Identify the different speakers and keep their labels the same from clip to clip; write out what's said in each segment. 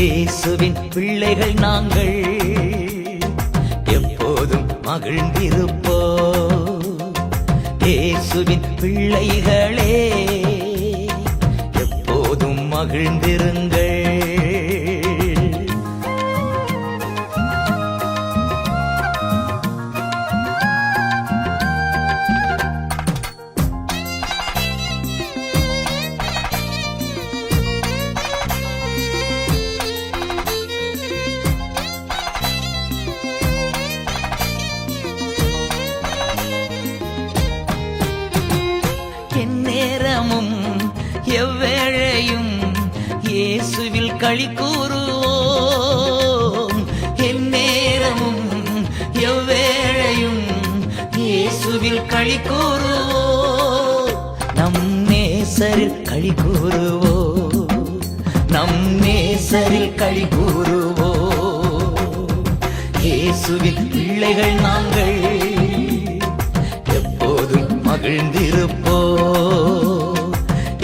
Speaker 1: இயேசுவின் பிள்ளைகள் நாங்கள் எப்போதும் மகிழ்ந்திருப்போம். இயேசுவின் பிள்ளைகளே எப்போதும் மகிழ்ந்திருங்கள். எந்நேரமும் எவ்வேளையும் இயேசுவில் களி கூறுவோம். எந்நேரமும் எவ்வேளையும் இயேசுவில் களி கூறுவோம். நம் நேசரில் களி கூறுவோம். நம் நேசரில் களி கூறுவோம். இயேசுவின் பிள்ளைகள் நாங்கள் எப்போதும் மகிழ்ந்திருப்போ.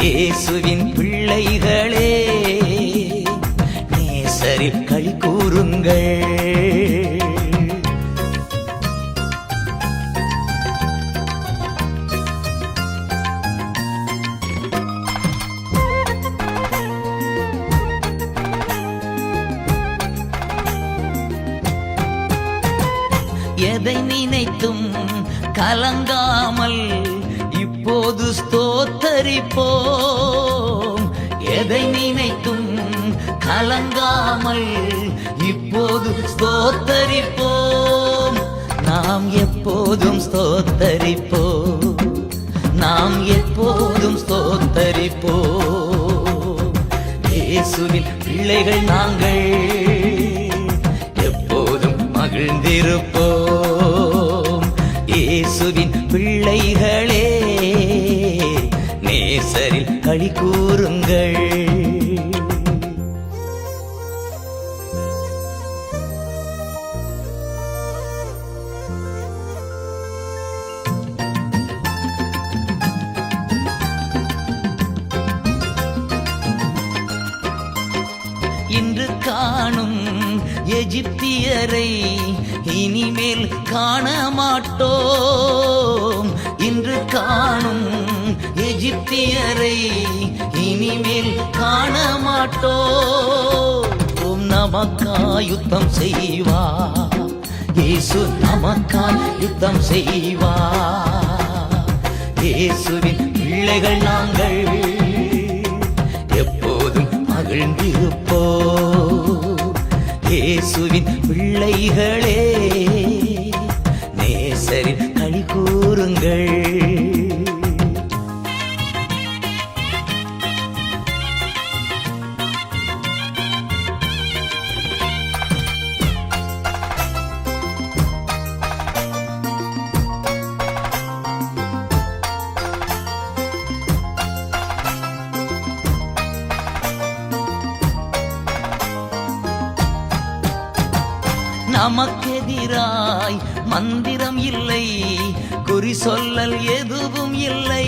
Speaker 1: இயேசுவின் பிள்ளைகளே நேசரில் களி கூறுங்கள். எதை நினைத்தும் கலங்காமல் இப்போது ஸ்தோத்தரிப்போம். எதை நினைத்தும் கலங்காமல் இப்போது ஸ்தோத்தரிப்போம். நாம் எப்போதும் ஸ்தோத்தரிப்போம். நாம் எப்போதும் ஸ்தோத்தரிப்போம். இயேசுவின் பிள்ளைகள் நாங்கள் எப்போதும் மகிழ்ந்திருப்போம். இயேசுவின் பிள்ளைகளே நேசரில் களி கூறுங்கள். இன்று காணும் எகிப்தியரை இனிமேல் காண மாட்டோம். இன்று காணும் எகிப்தியரை இனிமேல் காண மாட்டோம். நமக்காய் யுத்தம் செய்வார் இயேசு, நமக்காய் யுத்தம் செய்வார். இயேசுவின் பிள்ளைகள் நாங்கள் எப்போதும் மகிழ்ந்திருப்போ. இயேசுவின் பிள்ளைகளே நேசரில் களி கூறுங்கள். நமக்கெதிராய் மந்திரம் இல்லை, குறி சொல்லல் எதுவும் இல்லை.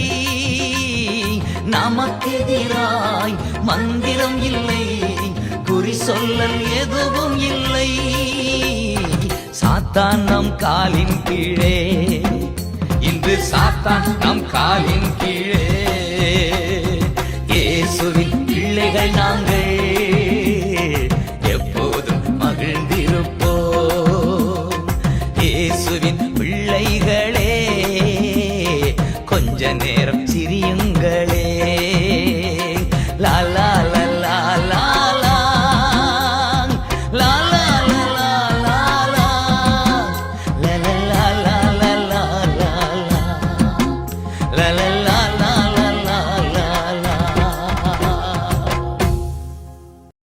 Speaker 1: நமக்கெதிராய் மந்திரம் இல்லை, குறி சொல்லல் எதுவும் இல்லை. சாத்தான் நம் காலின் கீழே, இன்று சாத்தான் நம் காலின் கீழே. இயேசுவின் பிள்ளைகள் நாங்கள் எப்போதும் மகிழ்ந்திருப்போம். இயேசுவின் பிள்ளைகளே கொஞ்ச நேரம்